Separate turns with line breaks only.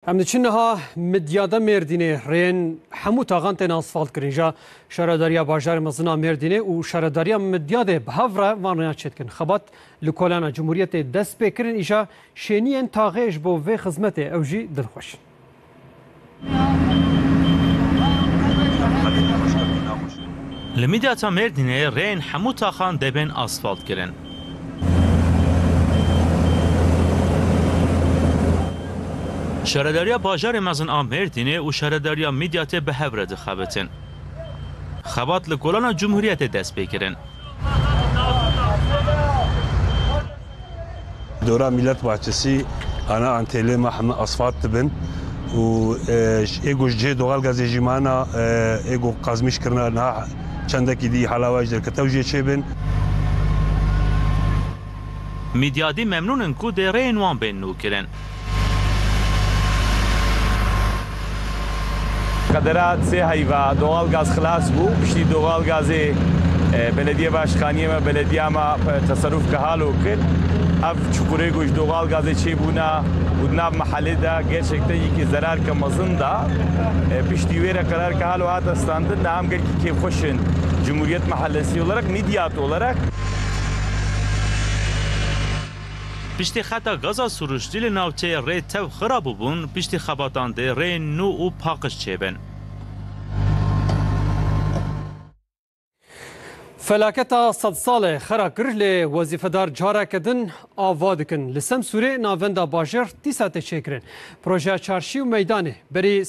ام نچنها مدیادا مردینه رین همو تاغان تن اسفالت کرنجا شهرداریا باجار مزنا مردینه و شهرداریا مدیاده بهاورا وانیا چتکن خبات لکولانا جمهوریت دست بکرن ایجا شینین تاغیش بو و خدمت اوجی دلخوش
لمدیاتا مردینه رین همو تاغان دبن اسفالت کرن شهرداریا باجار مزن مردینه و شهرداریا مدیات به هفره دخابتن خبات لکولانا جمهوریت دست بکرن
دورا ملت bahçesi ana anteli mahme asfalt bin و ego جه دوغال گازی جمانا ego قازمیش کرنا نه چندکی دی حلاواج در کتوجه چه بن
مدیادی ممنونن کو درین وان بین نو کرن
قدرات سه هیوا دوغال گاز خلاص بو پشتی دوغال گازی بلدیه باشخانیه ما بلدیه ما تصرف که حالو کرد اف چکوره گوش دوغال گازی چی بونا ودناب محله دا gerçekten یکی zarar کمازن دا پشتی ویره قرار که حالو هات استاندن نام گر کی کیف خوشن Cumhuriyet Mahallesi olarak Midyat olarak
پشتی خطا گازا سروشتی لناوچه ری تو خرابو بون پشتی خباتان ده ری نو و پاقش چیبن
فلاکتا صد سال خرا کرل وظیفه دار جارا کدن آواد کن لسم سوره ناوندا باجر 30 ساعت چکرن پروژه چارشی و میدانه بری